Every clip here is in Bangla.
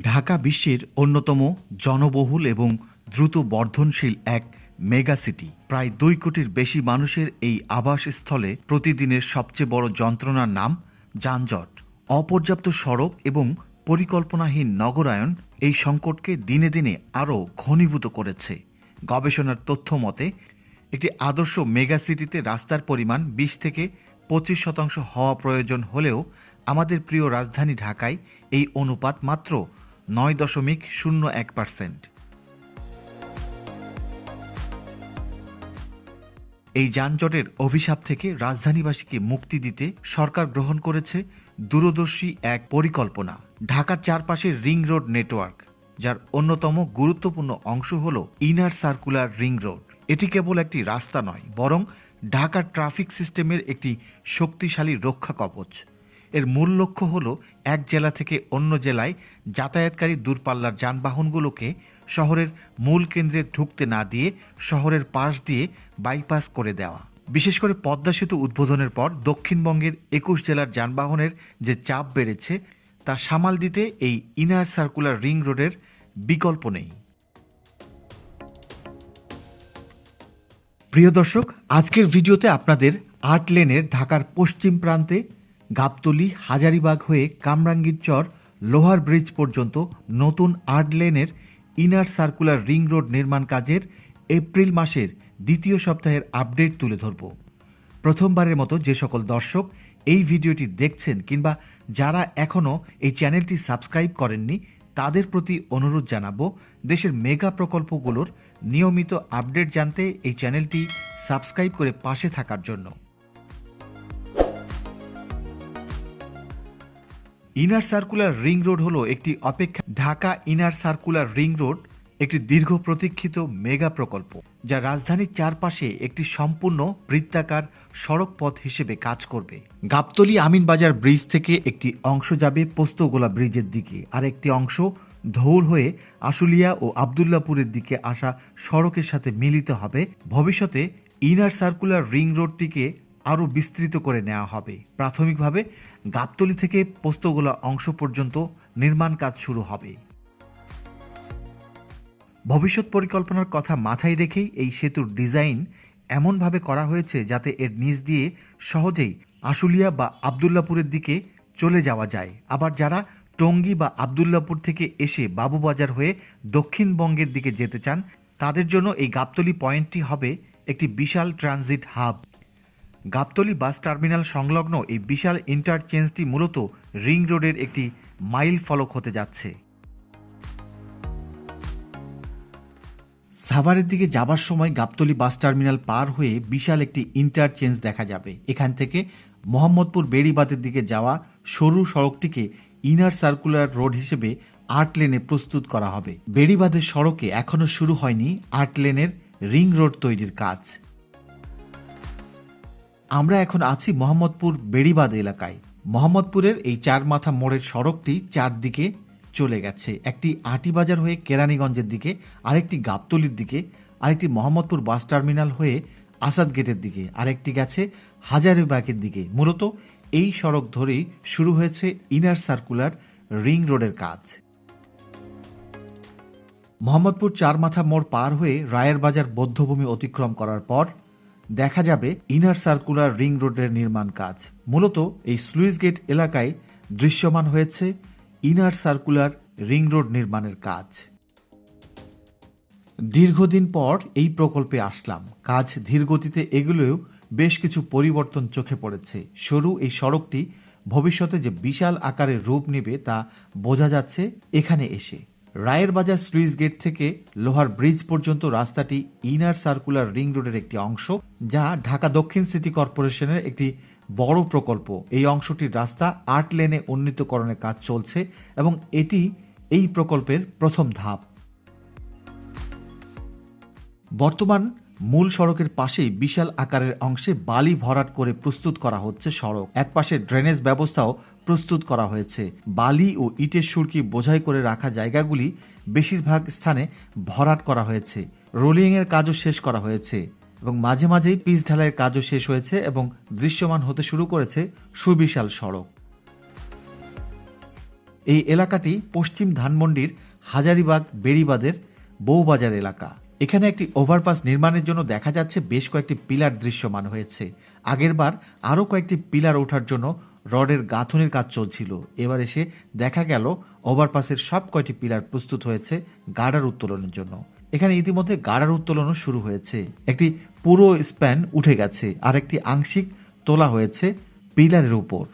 ঢাকা বিশ্বের অন্যতম জনবহুল এবং দ্রুত বর্ধনশীল এক মেগা সিটি। প্রায় 2 কোটির বেশি মানুষের এই আবাসস্থলে প্রতিদিনের সবচেয়ে বড় যন্ত্রণার নাম যানজট। অপর্যাপ্ত সড়ক এবং পরিকল্পনাহীন নগরায়ন এই সংকটকে দিনে দিনে আরও ঘনীভূত করেছে। গবেষণার তথ্য মতে একটি আদর্শ মেগা সিটিতে রাস্তার পরিমাণ 20 থেকে 25% হওয়া প্রয়োজন হলেও আমাদের প্রিয় রাজধানী ঢাকায় এই অনুপাত মাত্র 9.01%। এই যানজটের অভিশাপ থেকে রাজধানীবাসীকে মুক্তি দিতে সরকার গ্রহণ করেছে দূরদর্শী এক পরিকল্পনা। ঢাকার চারপাশের রিং রোড নেটওয়ার্ক, যার অন্যতম গুরুত্বপূর্ণ অংশ হল ইনার সার্কুলার রিং রোড। এটি কেবল একটি রাস্তা নয়, বরং ঢাকার ট্রাফিক সিস্টেমের একটি শক্তিশালী রক্ষা কবচ। এর মূল লক্ষ্য হল এক জেলা থেকে অন্য জেলায় যাতায়াতকারী দূরপাল্লার যানবাহনগুলোকে শহরের মূল কেন্দ্রে ঢুকতে না দিয়ে শহরের পাশ দিয়ে বাইপাস করে দেওয়া। বিশেষ করে পদ্মা সেতু উদ্বোধনের পর দক্ষিণবঙ্গের 21 জেলার যানবাহনের যে চাপ বেড়েছে তা সামাল দিতে এই ইনার সার্কুলার রিং রোডের বিকল্প নেই। প্রিয় দর্শক, আজকের ভিডিওতে আপনাদের 8 লেনের ঢাকার পশ্চিম প্রান্তে গাবতলী হাজারীবাগ হয়ে কামরাঙ্গীর চর লোহার ব্রিজ পর্যন্ত নতুন 8 লেনের ইনার সার্কুলার রিং রোড নির্মাণ কাজের এপ্রিল মাসের দ্বিতীয় সপ্তাহের আপডেট তুলে ধরব। প্রথমবারের মতো যে সকল দর্শক এই ভিডিওটি দেখছেন কিংবা যারা এখনও এই চ্যানেলটি সাবস্ক্রাইব করেননি তাদের প্রতি অনুরোধ জানাবো, দেশের মেগা প্রকল্পগুলোর নিয়মিত আপডেট জানতে এই চ্যানেলটি সাবস্ক্রাইব করে পাশে থাকার জন্য। ইনার সার্কুলার রিং রোড হলো একটি অপেক্ষা। Dhaka inner circular ring road একটি দীর্ঘ প্রতীক্ষিত মেগা প্রকল্প, যা রাজধানীর চারপাশে একটি সম্পূর্ণ বৃত্তাকার সড়ক পথ হিসেবে কাজ করবে। গাবতলী আমিনবাজার ব্রিজ থেকে একটি অংশ যাবে পোস্তগোলা ব্রিজের দিকে, আর একটি অংশ ধৌর হয়ে আশুলিয়া ও আবদুল্লাপুরের দিকে আসা সড়কের সাথে মিলিত হবে। ভবিষ্যতে ইনার সার্কুলার রিং রোডটিকে আরও বিস্তৃত করে নেওয়া হবে। প্রাথমিকভাবে গাবতলী থেকে পোস্তগোলা অংশ পর্যন্ত নির্মাণ কাজ শুরু হবে। ভবিষ্যৎ পরিকল্পনার কথা মাথায় রেখেই এই সেতুর ডিজাইন এমনভাবে করা হয়েছে যাতে এর নিচ দিয়ে সহজেই আশুলিয়া বা আবদুল্লাপুরের দিকে চলে যাওয়া যায়। আবার যারা টঙ্গী বা আবদুল্লাপুর থেকে এসে বাবুবাজার হয়ে দক্ষিণবঙ্গের দিকে যেতে চান তাদের জন্য এই গাবতলী পয়েন্টটি হবে একটি বিশাল transit hub. Gabtoli bus terminal সংলগ্ন এই বিশাল ইন্টারচেঞ্জটি মূলত রিং রোডের একটি মাইল ফলক হতে যাচ্ছে। সাভারের দিকে যাবার সময় গাবতলী বাস টার্মিনাল পার হয়ে বিশাল একটি ইন্টারচেঞ্জ দেখা যাবে। এখান থেকে মোহাম্মদপুর বেড়িবাঁধের দিকে যাওয়া সরু সড়কটিকে ইনার সার্কুলার রোড হিসেবে 8 লেনে প্রস্তুত করা হবে। বেড়িবাঁধের সড়কে এখনও শুরু হয়নি 8 লেনের রিং রোড তৈরির কাজ। আমরা এখন আছি মোহাম্মদপুর বেড়িবাঁধ এলাকায়। মোহাম্মদপুরের এই 4 মাথা মোড়ের সড়কটি চারদিকে চলে গেছে। একটি আটিবাজার হয়ে কেরানীগঞ্জের দিকে, আরেকটি গাবতলীর দিকে, আরেকটি মোহাম্মদপুর বাস টার্মিনাল হয়ে আসাদ গেটের দিকে, আরেকটি গেছে হাজারীবাগের দিকে। মূলত এই সড়ক ধরেই শুরু হয়েছে ইনার সার্কুলার রিং রোডের কাজ। মোহাম্মদপুর 4 মাথা মোড় পার হয়ে রায়ের বাজার বৌদ্ধভূমি অতিক্রম করার পর দেখা যাবে ইনার সার্কুলার রিং রোডের নির্মাণ কাজ। মূলত এই স্লুইস গেট এলাকায় দৃশ্যমান হয়েছে ইনার সার্কুলার রিং রোড নির্মাণের কাজ। দীর্ঘদিন পর এই প্রকল্পে আসলাম। কাজ ধীরগতিতে এগুলোও বেশ কিছু পরিবর্তন চোখে পড়েছে। সরু এই সড়কটি ভবিষ্যতে যে বিশাল আকারের রূপ নেবে তা বোঝা যাচ্ছে এখানে এসে। রায়ের বাজার স্লুইস গেট থেকে লোহার ব্রিজ পর্যন্ত রাস্তাটি ইনার সার্কুলার রিং রোডের একটি অংশ, যা ঢাকা দক্ষিণ সিটি কর্পোরেশনের একটি বড় প্রকল্প। এই অংশটির রাস্তা 8 লেনে উন্নীতকরণের কাজ চলছে এবং এটি এই প্রকল্পের প্রথম ধাপ। বর্তমান মূল সড়কের পাশেই বিশাল আকারের অংশে বালি ভরাট করে প্রস্তুত করা হচ্ছে সড়ক। একপাশে ড্রেনেজ ব্যবস্থাও প্রস্তুত করা হয়েছে। বালি ও ইটের সুরকি বোঝাই করে রাখা জায়গাগুলি বেশিরভাগ স্থানে ভরাট করা হয়েছে। রোলিংয়ের কাজও শেষ করা হয়েছে এবং মাঝে মাঝেই পিচ ঢালাইয়ের কাজও শেষ হয়েছে এবং দৃশ্যমান হতে শুরু করেছে সুবিশাল সড়ক। এই এলাকাটি পশ্চিম ধানমন্ডির হাজারীবাগ বেড়িবাঁধের বউবাজার এলাকা। এখানে একটি ওভারপাস নির্মাণের জন্য দেখা যাচ্ছে বেশ কয়েকটি পিলার দৃশ্যমান হয়েছে। আগেরবার আরও কয়েকটি পিলার ওঠার জন্য রডের গাঁথুনির কাজ চলছিল। এবার এসে দেখা গেল ওভারপাসের সব কয়টি পিলার প্রস্তুত হয়েছে গার্ডার উত্তোলনের জন্য। এখানে ইতিমধ্যে গার্ডার উত্তোলনও শুরু হয়েছে। একটি পুরো স্প্যান উঠে গেছে, আর একটি আংশিক তোলা হয়েছে পিলারের উপর।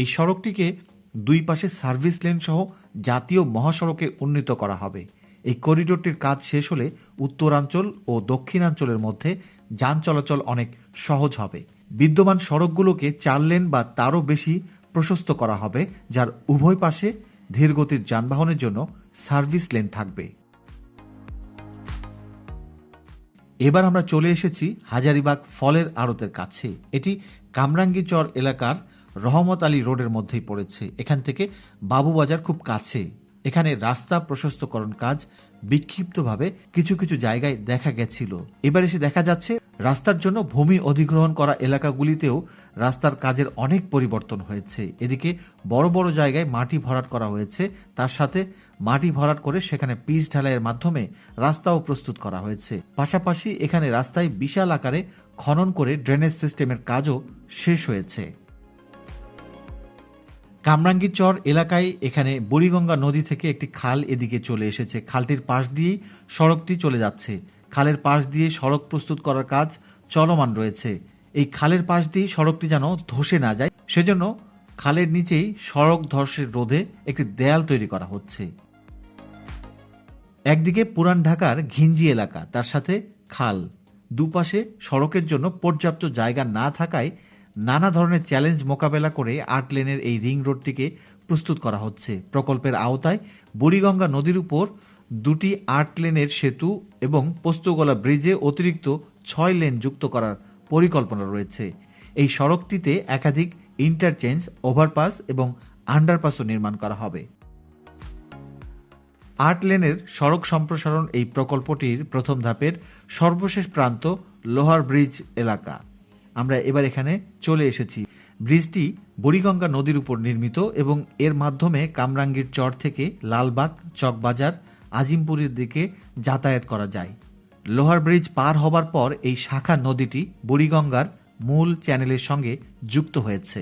এই সড়কটিকে দুই পাশে সার্ভিস লেন সহ জাতীয় মহাসড়কে উন্নীত করা হবে। এই করিডোরটির কাজ শেষ হলে উত্তরাঞ্চল ও দক্ষিণাঞ্চলের মধ্যে যান চলাচল অনেক সহজ হবে। বিদ্যমান সড়কগুলোকে 4 লেন বা তারও বেশি প্রশস্ত করা হবে, যার উভয় পাশে ধীরগতির যানবাহনের জন্য সার্ভিস লেন থাকবে। এবার আমরা চলে এসেছি হাজারীবাগ ফলের আড়তের কাছে। এটি কামরাঙ্গীচর এলাকার রহমত আলী রোডের মধ্যেই পড়েছে। এখান থেকে বাবুবাজার খুব কাছে। এখানে রাস্তা প্রশস্তকরণ কাজ বিক্ষিপ্তভাবে কিছু কিছু জায়গায় দেখা গেছিল। এবার এসে দেখা যাচ্ছে রাস্তার জন্য ভূমি অধিগ্রহণ করা এলাকাগুলিতেও রাস্তার কাজের অনেক পরিবর্তন হয়েছে। এদিকে বড় বড় জায়গায় মাটি ভরাট করা হয়েছে, তার সাথে মাটি ভরাট করে সেখানে পিচ ঢালাইয়ের মাধ্যমে রাস্তাও প্রস্তুত করা হয়েছে। পাশাপাশি এখানে রাস্তায় বিশাল আকারে খনন করে ড্রেনেজ সিস্টেমের কাজও শেষ হয়েছে। কামরাঙ্গীরচর এলাকায় এখানে বুড়িগঙ্গা নদী থেকে একটি খাল এদিকে চলে এসেছে। খালটির পাশ দিয়েই সড়কটি চলে যাচ্ছে। খালের পাশ দিয়ে সড়ক প্রস্তুত করার কাজ চলমান রয়েছে। এই খালের পাশ দিয়ে সড়কটি যেন ধসে না যায়, সেজন্য খালের নিচেই সড়ক ধসের রোধে একটি দেয়াল তৈরি করা হচ্ছে। একদিকে পুরান ঢাকার ঘিঞ্জি এলাকা, তার সাথে খাল, দুপাশে সড়কের জন্য পর্যাপ্ত জায়গা না থাকায় নানা ধরনের চ্যালেঞ্জ মোকাবেলা করে 8 লেনের এই রিং রোডটিকে প্রস্তুত করা হচ্ছে। প্রকল্পের আওতায় বুড়িগঙ্গা নদীর উপর 2টি 8 লেনের সেতু এবং পোস্তগোলা ব্রিজে অতিরিক্ত 6 লেন যুক্ত করার পরিকল্পনা রয়েছে। এই সড়কটিতে একাধিক ইন্টারচেঞ্জ, ওভারপাস এবং আন্ডারপাসও নির্মাণ করা হবে। 8 লেনের সড়ক সম্প্রসারণ এই প্রকল্পটির প্রথম ধাপের সর্বশেষ প্রান্ত লোহার ব্রিজ এলাকা। আমরা এবার এখানে চলে এসেছি। ব্রিজটি বুড়িগঙ্গা নদীর উপর নির্মিত এবং এর মাধ্যমে কামরাঙ্গীরচর থেকে লালবাগ, চকবাজার, আজিমপুরের দিকে যাতায়াত করা যায়। লোহার ব্রিজ পার হবার পর এই শাখা নদীটি বুড়িগঙ্গার মূল চ্যানেলের সঙ্গে যুক্ত হয়েছে।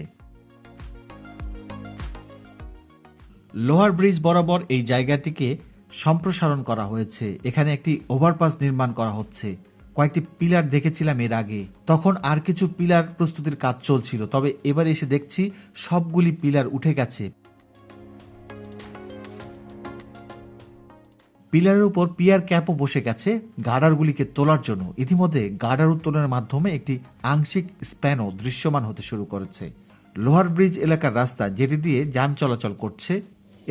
লোহার ব্রিজ বরাবর এই জায়গাটিকে সম্প্রসারণ করা হয়েছে। এখানে একটি ওভারপাস নির্মাণ করা হচ্ছে। কয়েকটি পিলার দেখেছিলাম এর আগে, তখন আর কিছু পিলার প্রস্তুতির কাজ চলছিল, তবে এবার এসে দেখছি সবগুলি পিলার উঠে গেছে। পিলারের উপর পিয়ার ক্যাপও বসে গেছে গার্ডারগুলিকে তোলার জন্য। ইতিমধ্যে গার্ডার উত্তোলনের মাধ্যমে একটি আংশিক স্প্যানও দৃশ্যমান হতে শুরু করেছে। লোহার ব্রিজ এলাকার রাস্তা, যেটি দিয়ে যান চলাচল করছে,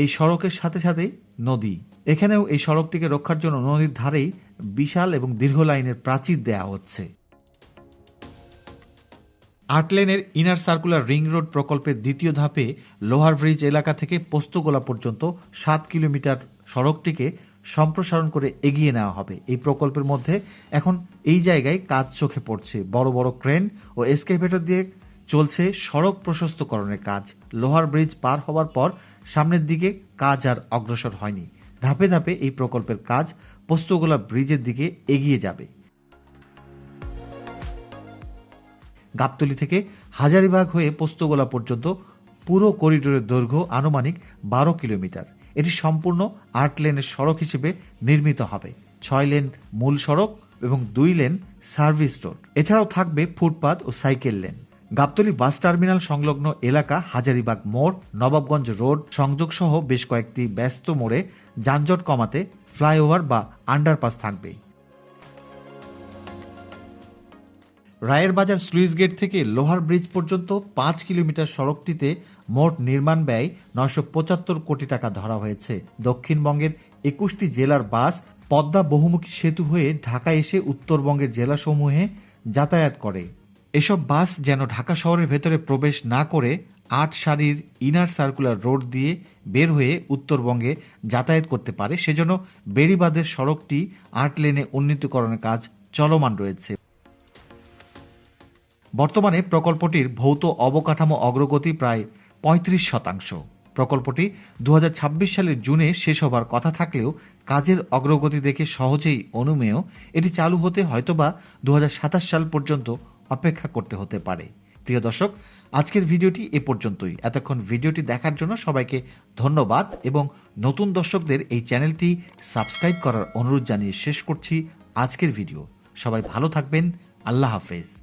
এই সড়কের সাথে সাথেই নদী। এখানেও এই সড়কটিকে রক্ষার জন্য নদীর ধারেই বিশাল এবং দীর্ঘ লাইনের প্রাচীর দেয়া হচ্ছে। 8 লেনের ইনার সার্কুলার রিং রোড প্রকল্পের দ্বিতীয় ধাপে লোহার ব্রিজ এলাকা থেকে পোস্তগোলা পর্যন্ত 7 কিলোমিটার সড়কটিকে সম্প্রসারণ করে এগিয়ে নেওয়া হবে। এই প্রকল্পের মধ্যে এখন এই জায়গায় কাজ চোখে পড়ছে। বড় বড় ক্রেন ও এসকেভেটর দিয়ে চলছে সড়ক প্রশস্তকরণের কাজ। লোহার ব্রিজ পার হওয়ার পর সামনের দিকে কাজ আর অগ্রসর হয়নি। ধাপে ধাপে এই প্রকল্পের কাজ পোস্তগোলা ব্রিজের দিকে এগিয়ে যাবে। গাবতলী থেকে হাজারীবাগ হয়ে পোস্তগোলা পর্যন্ত পুরো করিডোরের দৈর্ঘ্য আনুমানিক 12 কিলোমিটার। এটি সম্পূর্ণ 8 লেনের সড়ক হিসেবে নির্মিত হবে। 6 লেন মূল সড়ক এবং 2 লেন সার্ভিস রোড। এছাড়াও থাকবে ফুটপাত ও cycle lane. Gabtoli bus terminal সংলগ্ন এলাকা, হাজারীবাগ মোড়, নবাবগঞ্জ রোড সংযোগ সহ বেশ কয়েকটি ব্যস্ত মোড়ে যানজট কমাতে ফ্লাইওভার বা আন্ডারপাস থাকবে। রায়ের বাজার স্লুইস গেট থেকে লোহার ব্রিজ পর্যন্ত 5 কিলোমিটার সড়কটিতে মোট নির্মাণ ব্যয় 975 কোটি টাকা ধরা হয়েছে। দক্ষিণবঙ্গের 21টি জেলার বাস পদ্মা বহুমুখী সেতু হয়ে ঢাকা এসে উত্তরবঙ্গের জেলাসমূহে যাতায়াত করে। এসব বাস যেন ঢাকা শহরের ভেতরে প্রবেশ না করে 8 সারির ইনার সার্কুলার রোড দিয়ে বের হয়ে উত্তরবঙ্গে যাতায়াত করতে পারে, সেজন্য বেড়িবাঁধের সড়কটি 8 লেনে উন্নীতকরণের কাজ চলমান রয়েছে। বর্তমানে প্রকল্পটির ভৌত অবকাঠামো অগ্রগতি প্রায় 35%। প্রকল্পটি 2026 সালের জুনে শেষ হবার কথা থাকলেও কাজের অগ্রগতি দেখে সহজেই অনুমেয় এটি চালু হতে হয়তোবা 2027 সাল পর্যন্ত অপেক্ষা করতে হতে পারে। প্রিয় দর্শক, আজকের ভিডিওটি এ পর্যন্তই। এতক্ষণ ভিডিওটি দেখার জন্য সবাইকে ধন্যবাদ এবং নতুন দর্শকদের এই চ্যানেলটি সাবস্ক্রাইব করার অনুরোধ জানিয়ে শেষ করছি আজকের ভিডিও। সবাই ভালো থাকবেন। আল্লাহ হাফেজ।